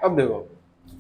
अब देखो,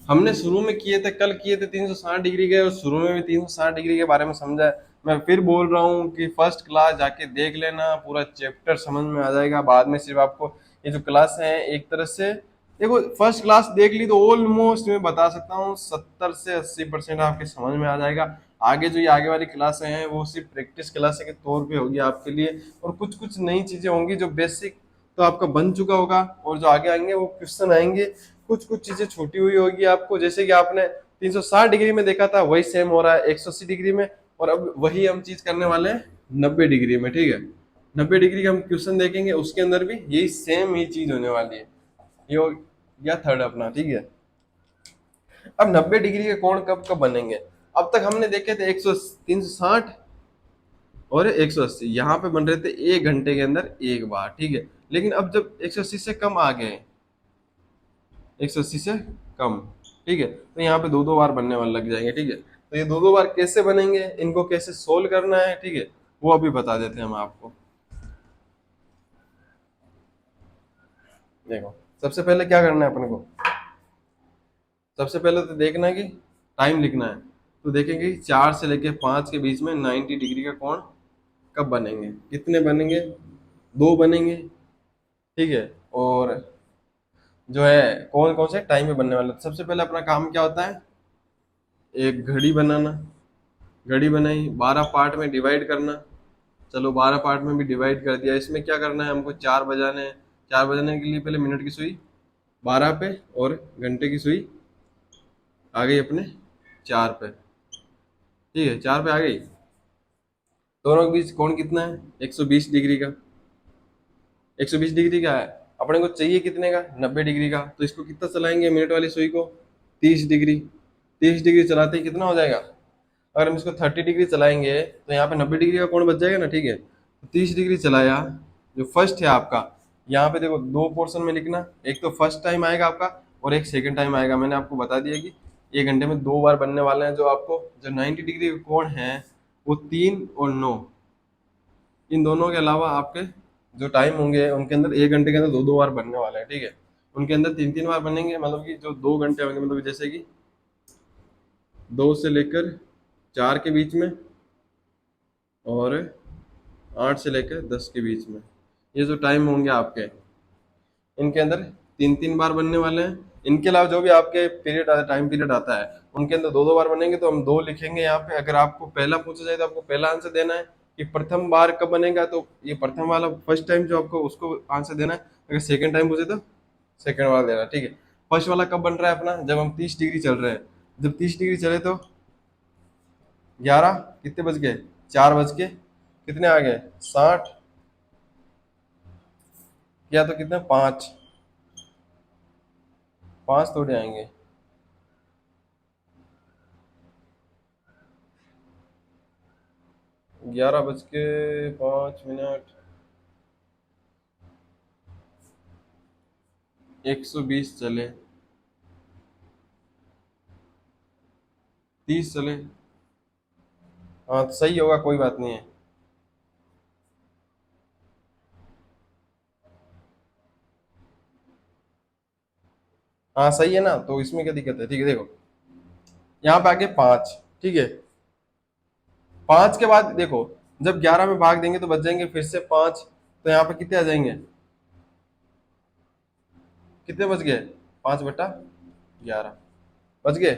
हमने शुरू में किए थे, कल किए थे 360 डिग्री के, और शुरू में भी 360 डिग्री के बारे में समझा है। मैं फिर बोल रहा हूँ कि फर्स्ट क्लास जाके देख लेना, पूरा चैप्टर समझ में आ जाएगा। बाद में सिर्फ आपको ये जो क्लास है, एक तरह से देखो, फर्स्ट क्लास देख ली तो ऑलमोस्ट मैं बता सकता हूँ 70 से 80% आपके समझ में आ जाएगा। आगे जो ये आगे वाली क्लासें हैं, वो सिर्फ प्रैक्टिस क्लास के तौर पे होगी आपके लिए, और कुछ कुछ नई चीजें होंगी जो बेसिक तो आपका बन चुका होगा, और जो आगे आएंगे वो क्वेश्चन आएंगे, कुछ कुछ चीजें छूटी हुई होगी आपको, जैसे कि आपने 360 डिग्री में देखा था, वही सेम हो रहा है 180 डिग्री में। और अब वही हम चीज करने वाले हैं 90 डिग्री में, ठीक है। 90 डिग्री का हम क्वेश्चन देखेंगे, उसके अंदर भी यही सेम ही चीज होने वाली है। ये हो गया थर्ड अपना, ठीक है। अब 90 डिग्री के कोण कब कब बनेंगे? अब तक हमने देखे थे 360 और 180, यहाँ पे बन रहे थे 1 घंटे के अंदर एक बार, ठीक है। लेकिन अब जब 180 से कम आ गए, 180 से कम, ठीक है, तो यहाँ पे दो दो बार बनने वाले लग जाएंगे, ठीक है। तो ये दो दो बार कैसे बनेंगे, इनको कैसे सोल्व करना है, ठीक है, वो अभी बता देते हैं हम आपको। देखो, सबसे पहले क्या करना है अपने को, सबसे पहले तो देखना है कि टाइम लिखना है। तो देखेंगे कि 4 से लेके 5 के बीच में 90 डिग्री का कोण कब बनेंगे, कितने बनेंगे, दो बनेंगे, ठीक है। और जो है कौन कौन से टाइम में बनने वाले, तो सबसे पहले अपना काम क्या होता है, एक घड़ी बनाना। घड़ी बनाई, 12 पार्ट में डिवाइड करना। चलो 12 पार्ट में भी डिवाइड कर दिया। इसमें क्या करना है, हमको चार बजाने हैं। चार बजाने के लिए पहले मिनट की सुई 12 पे, और घंटे की सुई आ गई अपने 4 पे, ठीक है, 4 पे आ गई। दोनों के बीच कोण कितना है, 120 डिग्री का। 120 डिग्री का है, अपने को चाहिए कितने का, 90 डिग्री का। तो इसको कितना चलाएंगे मिनट वाली सुई को, 30 डिग्री। 30 डिग्री चलाते ही कितना हो जाएगा, अगर हम इसको 30 डिग्री चलाएंगे तो यहाँ पे 90 डिग्री का कोण बच जाएगा ना, ठीक है। तो 30 डिग्री चलाया, जो फर्स्ट है आपका, यहाँ पे देखो दो पोर्शन में लिखना, एक तो फर्स्ट टाइम आएगा आपका, और एक सेकंड टाइम आएगा। मैंने आपको बता दिया कि 1 घंटे में 2 बार बनने वाले हैं। जो आपको जो 90 डिग्री का कोण है, वो 3 और 9, इन दोनों के अलावा आपके जो टाइम होंगे, उनके अंदर 1 घंटे के अंदर दो दो बार बनने वाले हैं, ठीक है। उनके अंदर 3 3 बार बनेंगे, मतलब कि जो 2 घंटे होंगे, मतलब जैसे कि 2 से लेकर 4 के बीच में, और 8 से लेकर 10 के बीच में, ये जो टाइम होंगे आपके, इनके अंदर 3 3 बार बनने वाले हैं। इनके अलावा जो भी आपके पीरियड टाइम पीरियड आता है, उनके अंदर दो दो बार बनेंगे। तो हम दो लिखेंगे यहाँ पे। अगर आपको पहला पूछा जाए तो आपको पहला आंसर देना है कि प्रथम बार कब बनेगा, तो ये प्रथम वाला फर्स्ट टाइम जो आपको, उसको आंसर देना है। अगर सेकंड टाइम पूछे तो सेकंड वाला देना है, ठीक है। फर्स्ट वाला कब बन रहा है अपना, जब हम 30 डिग्री चल रहे हैं। जब 30 डिग्री चले तो 11 कितने बज गए, 4 बज के कितने आ गए, 60, या तो कितने, 5, 5 थोड़े आएंगे, 11 बज के 5 मिनट, 120 चले, 30 चले। हाँ तो सही होगा, कोई बात नहीं है। हाँ सही है ना, तो इसमें क्या दिक्कत है। ठीक है देखो, यहाँ पे आगे 5, ठीक है। 5 के बाद देखो, जब 11 में भाग देंगे तो बच जाएंगे फिर से 5, तो यहाँ पे कितने आ जाएंगे, कितने बच गए, 5/11 बच गए।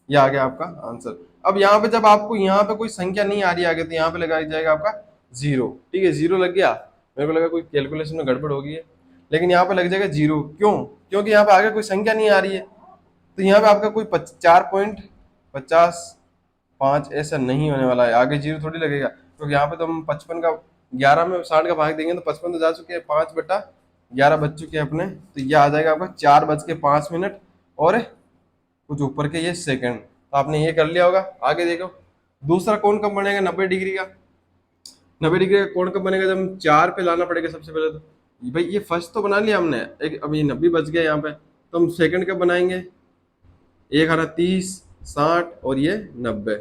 ये आ गया आपका आंसर। अब यहाँ पे जब आपको यहाँ पे कोई संख्या नहीं आ रही आगे, तो यहाँ पे लगाया जाएगा आपका 0, ठीक है। 0 लग गया, मेरे को लगा कोई कैलकुलेशन में गड़बड़ होगी है, लेकिन यहाँ पे लग जाएगा 0। क्यों, क्योंकि यहाँ पे आगे कोई संख्या नहीं आ रही है, तो यहाँ पे आपका कोई 4.50 5 ऐसा नहीं होने वाला है, आगे 0 थोड़ी लगेगा, क्योंकि यहाँ पे तो हम 55 का 11 में 60 का भाग देंगे तो 55 तो जा चुके हैं, 5/11 बज चुके हैं अपने, तो ये आ जाएगा आपका 4 बज के 5 मिनट और कुछ ऊपर के ये सेकंड। तो आपने ये कर लिया होगा। आगे देखो, दूसरा कोण कब बनेगा 90 डिग्री का। 90 डिग्री का कोण कब बनेगा, जब हम 4 पे लाना पड़ेगा सबसे पहले। तो भाई ये फर्स्ट तो बना लिया हमने, एक अब ये 90 बच गया यहाँ पे, तो हम सेकंड कब बनाएंगे, एक आ रहा 30, 60 और ये 90,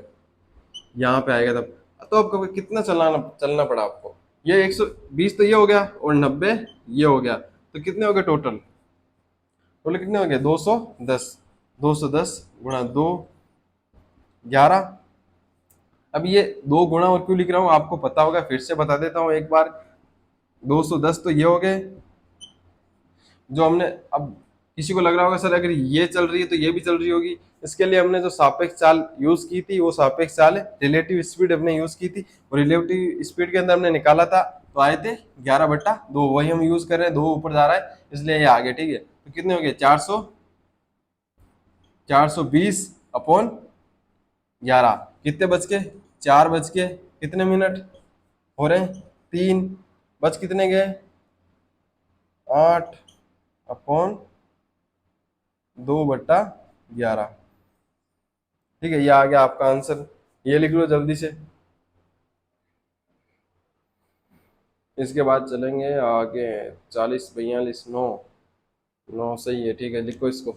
यहाँ पे आएगा तब। तो आपको कितना चलाना चलना पड़ा आपको, ये 120 तो ये हो गया और 90 ये हो गया, तो कितने हो गए टोटल, टोटल कितने हो गए, 210। 210 × 2 11। अब ये 2 गुणा और क्यों लिख रहा हूँ आपको पता होगा, फिर से बता देता हूँ एक बार। 210 तो ये हो गए जो हमने, अब किसी को लग रहा होगा सर अगर ये चल रही है तो ये भी चल रही होगी, इसके लिए हमने जो सापेक्ष चाल यूज की थी वो सापेक्ष चाल है, रिलेटिव स्पीड हमने यूज की थी, और रिलेटिव स्पीड के अंदर हमने निकाला था तो आए थे 11/2, वही हम यूज कर रहे हैं, 2 ऊपर जा रहा है इसलिए ये आ गया, ठीक है। तो कितने हो गए, 420/11, कितने बज के, 4 बज के कितने मिनट हो रहे हैं, 3 बज कितने गए, 8/2/11, ठीक है। ये आ गया आपका आंसर, ये लिख लो जल्दी से। इसके बाद चलेंगे आगे, 40 42 9, 9 सही है, ठीक है, लिखो इसको।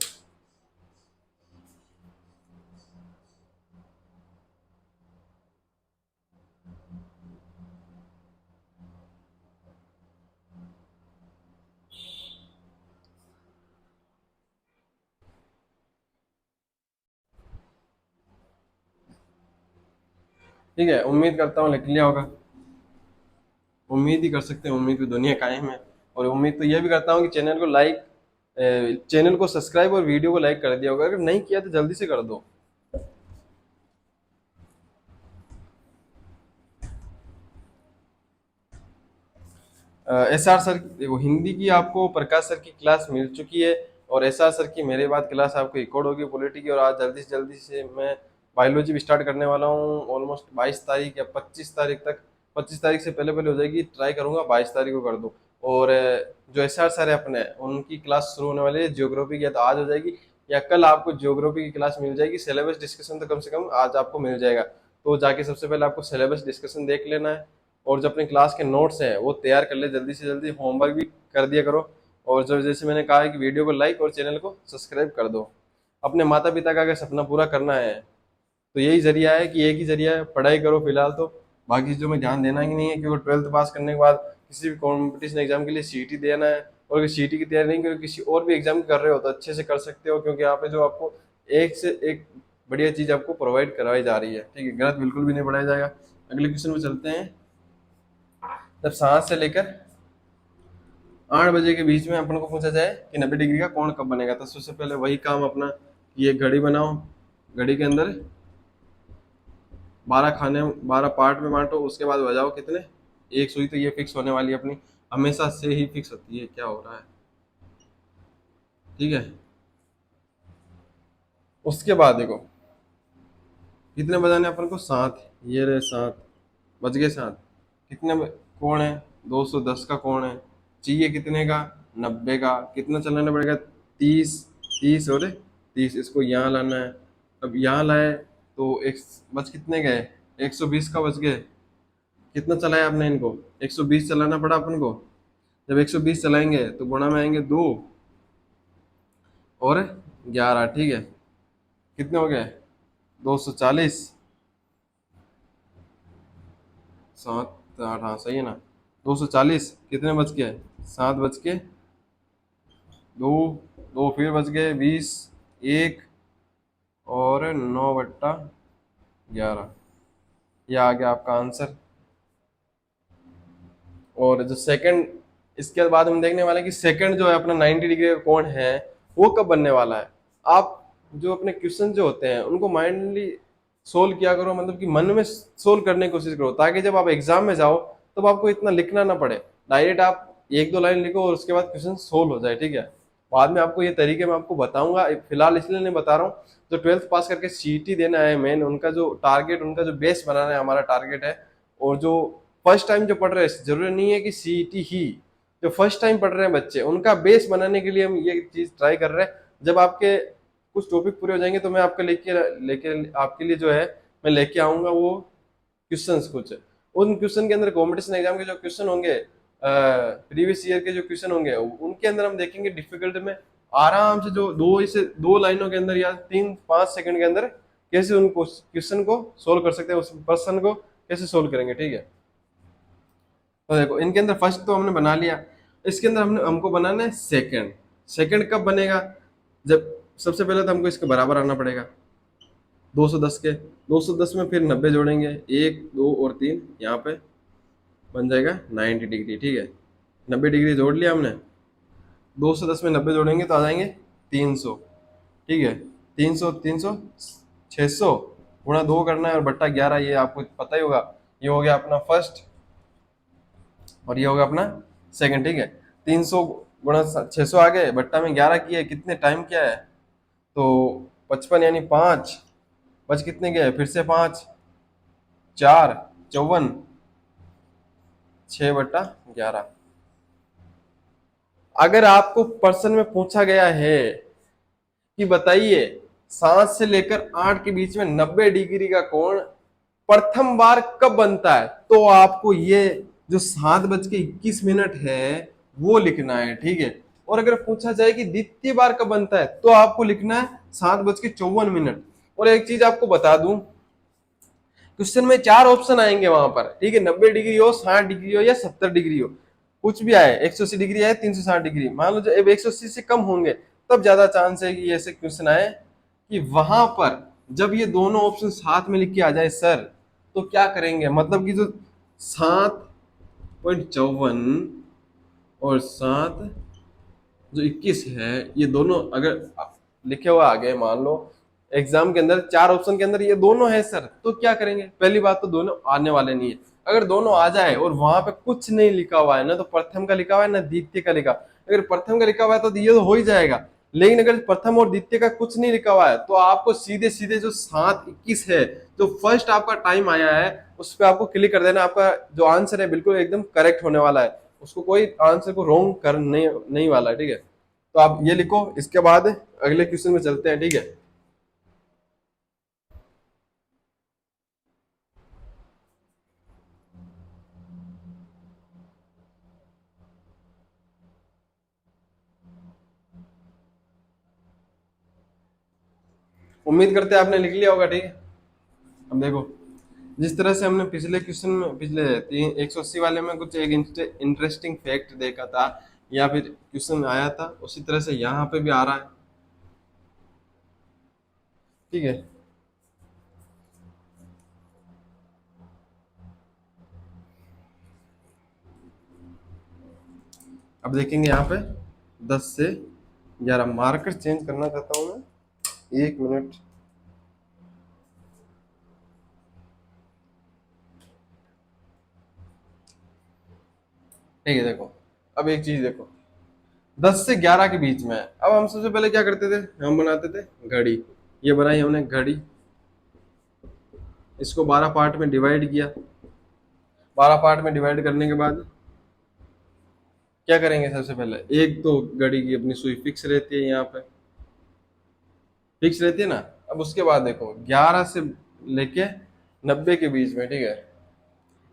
ठीक है, उम्मीद करता हूँ लिख लिया होगा। उम्मीद ही कर सकते हैं, उम्मीद की दुनिया कायम है। और उम्मीद तो यह भी करता हूँ कि चैनल को लाइक, चैनल को सब्सक्राइब और वीडियो को लाइक कर दिया होगा, अगर नहीं किया तो जल्दी से कर दो। SR सर, वो हिंदी की आपको प्रकाश सर की क्लास मिल चुकी है, और SR सर की मेरे बाद क्लास आपको रिकॉर्ड होगी पॉलिटी की, और आज जल्दी से मैं बायोलॉजी भी स्टार्ट करने वाला हूँ, ऑलमोस्ट 22 तारीख या 25 तारीख तक, 25 तारीख से पहले पहले हो जाएगी, ट्राई करूंगा 22 तारीख को कर दूँ। और जो SR सर है अपने, उनकी क्लास शुरू होने वाली है ज्योग्राफी की, या तो आज हो जाएगी या कल आपको ज्योग्राफी की क्लास मिल जाएगी। सिलेबस डिस्कशन तो कम से कम आज आपको मिल जाएगा, तो जाके सबसे पहले आपको सिलेबस डिस्कशन देख लेना है, और जो अपने क्लास के नोट्स हैं वो तैयार कर ले, जल्दी से जल्दी होमवर्क भी कर दिया करो। और जो जैसे मैंने कहा है कि वीडियो को लाइक और चैनल को सब्सक्राइब कर दो। अपने माता पिता का अगर सपना पूरा करना है तो यही जरिया है, कि एक ही जरिया है, पढ़ाई करो फिलहाल तो, बाकी चीज़ों में ध्यान देना ही नहीं है, क्योंकि 12th पास करने के बाद किसी भी कॉम्पिटिशन एग्जाम के लिए CET देना है, और अगर CET की तैयारी नहीं करो, किसी और भी एग्जाम कर रहे हो तो अच्छे से कर सकते हो, क्योंकि यहाँ पे जो आपको एक से एक बढ़िया चीज़ आपको प्रोवाइड करवाई जा रही है, ठीक है, गलत बिल्कुल भी नहीं पढ़ाया जाएगा। अगले क्वेश्चन में चलते हैं। जब 7 से लेकर 8 बजे के बीच में अपन को पूछा जाए कि 90 डिग्री का कोण कब बनेगा, तो सबसे पहले वही काम अपना, ये घड़ी बनाओ, घड़ी के अंदर 12 पार्ट में बांटो, उसके बाद बजाओ कितने, एक सुई, तो ये फिक्स होने वाली है अपनी, हमेशा से ही फिक्स होती है, क्या हो रहा है, ठीक है। उसके बाद देखो कितने बजाने अपन को, 7, ये रहे 7, बज गए 7। कितने कोण है, 210 का कोण है, चाहिए कितने का, 90 का। कितना चलाना पड़ेगा, 30, 30 और 30, इसको यहाँ लाना है। अब यहाँ लाए तो एक बज कितने गए, 120 का बज गए। कितना चलाया आपने इनको, 120 चलाना पड़ा अपन को। जब 120 चलाएंगे तो गुणा में आएंगे 2 और 11, ठीक है। कितने हो गए, 240, 7 8, हाँ सही है ना। 240, कितने बज गए, 7 बज के 2, 2 फिर बज गए 20, 1 और 9/11। यह आ गया आपका आंसर। और जो सेकंड, इसके बाद हम देखने वाले हैं कि सेकंड जो है अपना 90 डिग्री का कोण है वो कब बनने वाला है। आप जो अपने क्वेश्चन जो होते हैं उनको माइंडली सोल्व किया करो, मतलब कि मन में सोल्व करने की कोशिश करो, ताकि जब आप एग्जाम में जाओ तब आपको इतना लिखना ना पड़े। डायरेक्ट आप एक दो लाइन लिखो और उसके बाद क्वेश्चन सोल्व हो जाए, ठीक है। बाद में आपको ये तरीके मैं आपको बताऊंगा, फिलहाल इसलिए नहीं बता रहा हूँ। जो 12th पास करके सीईटी देना है मेन, उनका जो टारगेट, उनका जो बेस बनाना है, हमारा टारगेट है। और जो फर्स्ट टाइम जो पढ़ रहे हैं, जरूरी नहीं है कि सीईटी ही, जो फर्स्ट टाइम पढ़ रहे हैं बच्चे, उनका बेस बनाने के लिए हम ये चीज ट्राई कर रहे हैं। जब आपके कुछ टॉपिक पूरे हो जाएंगे तो मैं आपके लेके लेके आपके लिए जो है मैं लेके आऊंगा वो क्वेश्चंस कुछ। उन क्वेश्चन के अंदर कॉम्पिटिशन एग्जाम के जो क्वेश्चन होंगे, प्रीवियस ईयर के जो क्वेश्चन होंगे, उनके अंदर हम देखेंगे डिफिकल्ट में आराम से जो दो लाइनों के अंदर या 3-5 सेकंड के अंदर कैसे उन क्वेश्चन को सोल्व कर सकते हैं, उस पर्सन को कैसे सोल्व करेंगे, ठीक है। तो देखो इनके अंदर फर्स्ट तो हमने बना लिया। इसके अंदर हमको बनाना है सेकंड। सेकंड कब बनेगा, जब सबसे पहले तो हमको इसके बराबर आना पड़ेगा 210 के। 210 में फिर 90 जोड़ेंगे, 1 2 और 3, यहाँ पे बन जाएगा 90 डिग्री, ठीक है। 90 डिग्री जोड़ लिया हमने। 210 में 90 जोड़ेंगे तो आ जाएंगे 300, ठीक है। 300 300 600, गुणा 2 करना है और बट्टा 11, ये आपको पता ही होगा। ये हो गया अपना फर्स्ट और ये होगा अपना सेकंड, ठीक है। 300 गुणा 600 आ गए, बट्टा में 11 किए, कितने टाइम क्या है, तो 55 यानी 5 बच कितने गए, फिर से 5, 4 54, 6/11। अगर आपको प्रश्न में पूछा गया है कि बताइए 7 से लेकर 8 के बीच में 90 डिग्री का कोण प्रथम बार कब बनता है, तो आपको ये जो 7:21 है वो लिखना है, ठीक है। और अगर पूछा जाए कि द्वितीय बार कब बनता है तो आपको लिखना है 7:54। और एक चीज आपको बता दूं, क्वेश्चन में 4 ऑप्शन आएंगे वहां पर, ठीक है। 90 डिग्री हो, 60 डिग्री हो या 70 डिग्री हो, कुछ भी आए, 180 डिग्री आए, 360 डिग्री। मान लो जब 180 से कम होंगे तब ज्यादा चांस है कि ऐसे क्वेश्चन आए कि वहां पर जब ये दोनों ऑप्शन साथ में लिख के आ जाए सर, तो क्या करेंगे, मतलब कि जो 7.54 और 7 जो 21 है, ये दोनों अगर लिखे हुआ आ गए, मान लो एग्जाम के अंदर 4 ऑप्शन के अंदर ये दोनों है सर, तो क्या करेंगे। पहली बात तो दोनों आने वाले नहीं है। अगर दोनों आ जाए और वहां पे कुछ नहीं लिखा हुआ है, ना तो प्रथम का लिखा हुआ है ना द्वितीय का लिखा, अगर प्रथम का लिखा हुआ है तो ये तो हो ही जाएगा। लेकिन अगर प्रथम और द्वितीय का कुछ नहीं लिखा हुआ है तो आपको सीधे सीधे जो 7:21 है, जो फर्स्ट आपका टाइम आया है, उस पर आपको क्लिक कर देना। आपका जो आंसर है बिल्कुल एकदम करेक्ट होने वाला है, उसको कोई आंसर को रॉन्ग कर नहीं वाला है, ठीक है। तो आप ये लिखो, इसके बाद अगले क्वेश्चन में चलते हैं, ठीक है। उम्मीद करते हैं आपने लिख लिया होगा, ठीक है। अब देखो, जिस तरह से हमने पिछले क्वेश्चन में, पिछले 180 वाले में कुछ एक इंटरेस्टिंग फैक्ट देखा था या फिर क्वेश्चन आया था, उसी तरह से यहाँ पे भी आ रहा है, ठीक है। अब देखेंगे यहाँ पे 10 से 11, मार्कर चेंज करना चाहता हूँ मैं, 1 मिनट। ठीक है, देखो अब एक चीज देखो, 10 से 11 के बीच में है। अब हम सबसे पहले क्या करते थे, हम बनाते थे घड़ी, ये बनाई हमने घड़ी, इसको 12 पार्ट में डिवाइड किया। 12 पार्ट में डिवाइड करने के बाद क्या करेंगे, सबसे पहले एक तो घड़ी की अपनी सुई फिक्स रहती है, यहाँ पे फिक्स रहती है ना। अब उसके बाद देखो 11 से लेके 90 के बीच में, ठीक है,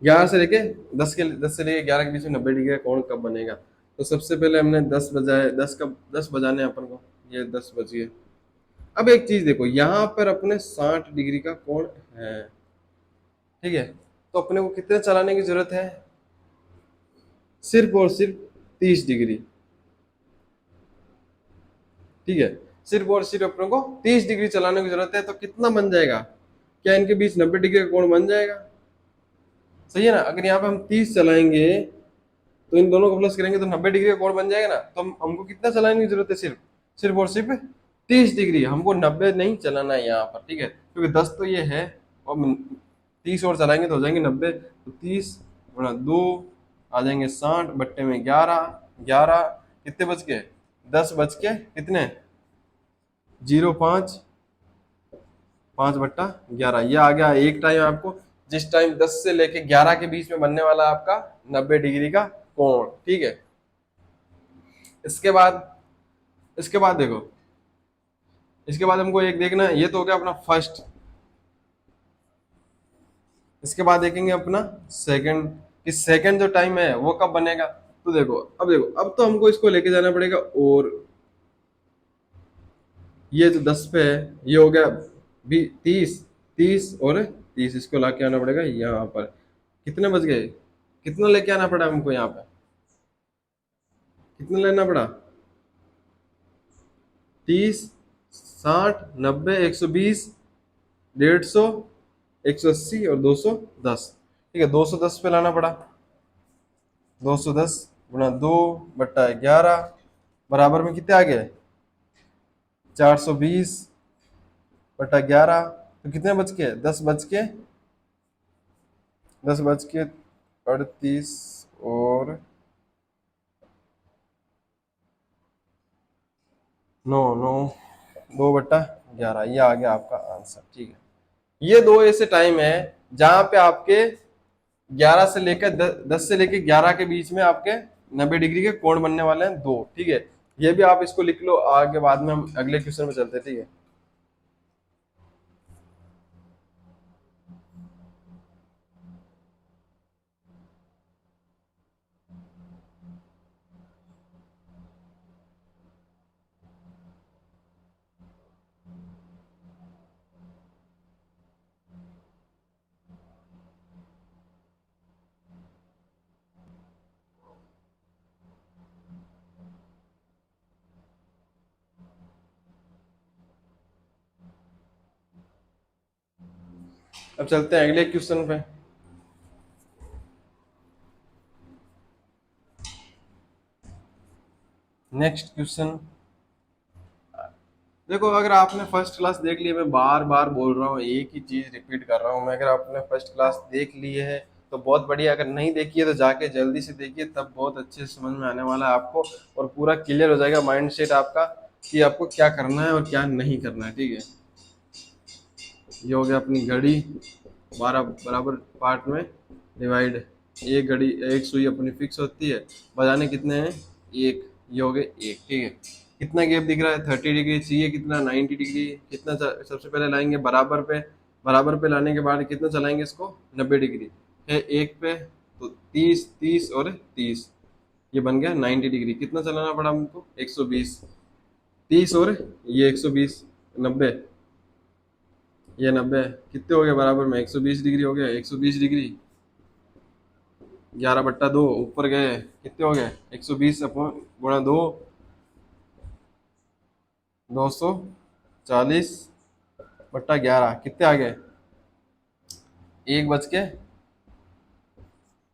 11 से लेके 10 से लेके 11 के बीच में 90 डिग्री का कोण कब बनेगा। तो सबसे पहले हमने 10 बजाए, 10 बजाने हैं अपन को, ये 10 बज गए। अब एक चीज देखो, यहाँ पर अपने 60 डिग्री का कोण है, ठीक है, तो अपने को कितने चलाने की जरूरत है, सिर्फ और सिर्फ 30 डिग्री, ठीक है, सिर्फ और सिर्फ अपने को 30 डिग्री चलाने की जरूरत है। तो कितना बन जाएगा, क्या इनके बीच 90 डिग्री का कोण बन जाएगा, सही है ना। अगर यहाँ पे हम 30 चलाएंगे तो इन दोनों को प्लस करेंगे तो 90 डिग्री का कोण बन जाएगा ना। तो हमको कितना चलाने की जरूरत है, सिर्फ सिर्फ और सिर्फ 30 डिग्री, हमको 90 नहीं चलाना है यहाँ पर, ठीक है, क्योंकि 10 तो ये है, और 30 और चलाएंगे तो हो जाएंगे 90। तो 30 × 2 आ जाएंगे 60, बट्टे में 11, 11 कितने बच के, 10 बच के कितने, 05, 5/11, ये आ गया एक टाइम आपको, जिस टाइम 10 से लेके 11 के बीच में बनने वाला आपका 90 डिग्री का कोण, ठीक है। इसके बाद देखो, इसके बाद हमको एक देखना है, ये तो हो गया अपना फर्स्ट। इसके बाद देखेंगे अपना सेकंड, कि सेकंड जो टाइम है वो कब बनेगा। तो देखो, अब तो हमको इसको लेके जाना पड़ेगा, और ये जो 10 पे है ये हो गया 30, 30 और 30, इसको ला के आना पड़ेगा यहाँ पर। कितने बज गए, कितना लेके आना पड़ा हमको यहाँ पे, कितना लेना पड़ा, 30, 60, 90, 120, 150, 180 और 210, ठीक है, 210 पे लाना पड़ा। 210 × 2/11 बराबर में कितने आ गए, 420/11। तो कितने बच के, 10 बज के 38 और 2/11, ये आ गया आपका आंसर, ठीक है। ये दो ऐसे टाइम है जहां पे आपके 11 से लेकर 10 से लेकर 11 के बीच में आपके 90 डिग्री के कोण बनने वाले हैं दो, ठीक है। ये भी आप इसको लिख लो, आगे बाद में हम अगले क्वेश्चन में चलते हैं, ठीक है। अब चलते हैं अगले क्वेश्चन पे। नेक्स्ट क्वेश्चन देखो, अगर आपने फर्स्ट क्लास देख ली है, मैं बार बार बोल रहा हूँ, एक ही चीज रिपीट कर रहा हूँ मैं, अगर आपने फर्स्ट क्लास देख ली है तो बहुत बढ़िया, अगर नहीं देखी है तो जाके जल्दी से देखिए, तब बहुत अच्छे से समझ में आने वाला है आपको, और पूरा क्लियर हो जाएगा माइंड सेट आपका कि आपको क्या करना है और क्या नहीं करना है, ठीक है। ये हो गया अपनी घड़ी, 12 बराबर पार्ट में डिवाइड। एक घड़ी, एक सुई अपनी फिक्स होती है, बजाने कितने हैं, एक, ये हो गए एक, ठीक है। कितना गैप दिख रहा है, 30 डिग्री चाहिए, कितना 90 डिग्री, कितना सबसे पहले लाएंगे बराबर पे, बराबर पे लाने के बाद कितना चलाएंगे इसको, 90 डिग्री है एक पे, तो 30, 30 और 30, ये बन गया 90 डिग्री। कितना चलाना पड़ा हमको, 120, 30 और ये 120, 90, ये 90 कितने हो गए बराबर में, 120 डिग्री हो गया, 120 डिग्री, 11/2 ऊपर गए, कितने हो गए, 120/2, 240/11, कितने आ गए, 1 बज के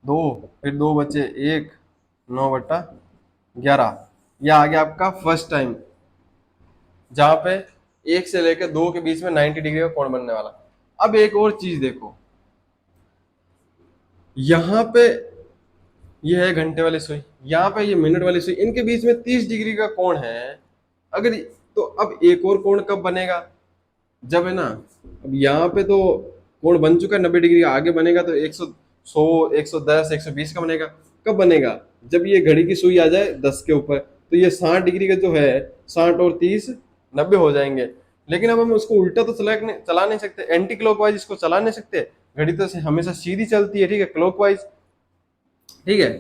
2, फिर 2 बचे 1, 9/11, यह आ गया आपका फर्स्ट टाइम, जहां पे 1 से लेकर 2 के बीच में 90 डिग्री का कोण बनने वाला। अब एक और चीज देखो, यहाँ पे ये है घंटे वाली सुई, यहाँ पे ये मिनट वाली सुई, इनके बीच में 30 डिग्री का कोण है। अगर तो अब एक और कोण कब बनेगा, जब है ना, अब यहाँ पे तो कोण बन चुका है 90 डिग्री का, आगे बनेगा तो 100, 110, 120 का बनेगा। कब बनेगा? जब ये घड़ी की सुई आ जाए 10 के ऊपर, तो ये 60 डिग्री का जो है, 60 और 30 90 हो जाएंगे। लेकिन अब हम उसको उल्टा तो चला नहीं सकते, एंटी क्लॉकवाइज इसको चला नहीं सकते। घड़ी तो हमेशा सीधी चलती है, ठीक है, क्लॉकवाइज, ठीक है।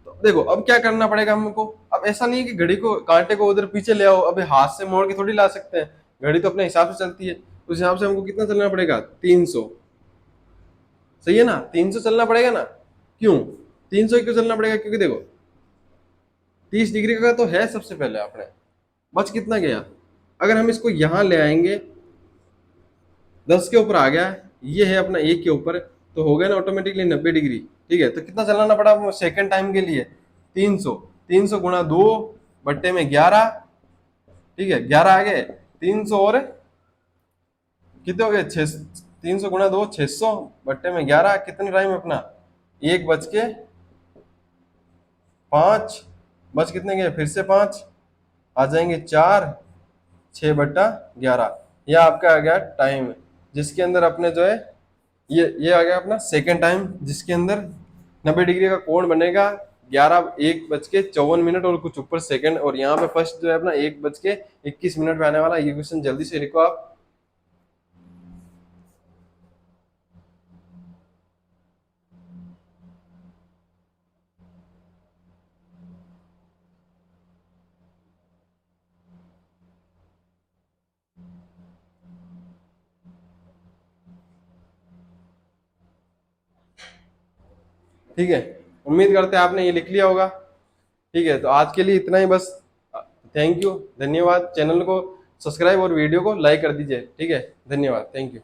तो देखो अब क्या करना पड़ेगा हमको। अब ऐसा नहीं है कि घड़ी को, कांटे को उधर पीछे ले आओ, अभी हाथ से मोड़ के थोड़ी ला सकते हैं। घड़ी तो अपने हिसाब से चलती है, उस हिसाब से हमको कितना चलना पड़ेगा, 300। सही है ना, 300 चलना पड़ेगा ना। क्यों 300 क्यों चलना पड़ेगा? क्योंकि देखो 30 डिग्री का तो है सबसे पहले अपने, बच कितना गया? अगर हम इसको यहां ले आएंगे, 10 के ऊपर आ गया, ये है अपना 1 के ऊपर, तो हो गया ना ऑटोमेटिकली 90 डिग्री। ठीक है, तो कितना चलाना पड़ा सेकंड टाइम के लिए? 300। 300 गुणा 2 बट्टे में 11, ठीक है, 11 आ गए। 300 और कितने हो गए? 300 गुणा 2 600 बट्टे में 11, कितने टाइम अपना? 1 बज के 5, बच कितने गए? फिर से 5 आ जाएंगे, 4, 6/11। यह आपका आ गया टाइम, जिसके अंदर अपने जो है, ये आ गया अपना सेकेंड टाइम, जिसके अंदर 90 डिग्री का कोण बनेगा। 1 बज के 54 मिनट और कुछ ऊपर सेकंड। और यहाँ पे फर्स्ट जो है अपना 1 बज के 21 मिनट पे आने वाला। ये क्वेश्चन जल्दी से लिखो आप। ठीक है, उम्मीद करते हैं आपने ये लिख लिया होगा। ठीक है, तो आज के लिए इतना ही बस। थैंक यू, धन्यवाद। चैनल को सब्सक्राइब और वीडियो को लाइक कर दीजिए। ठीक है, धन्यवाद, थैंक यू।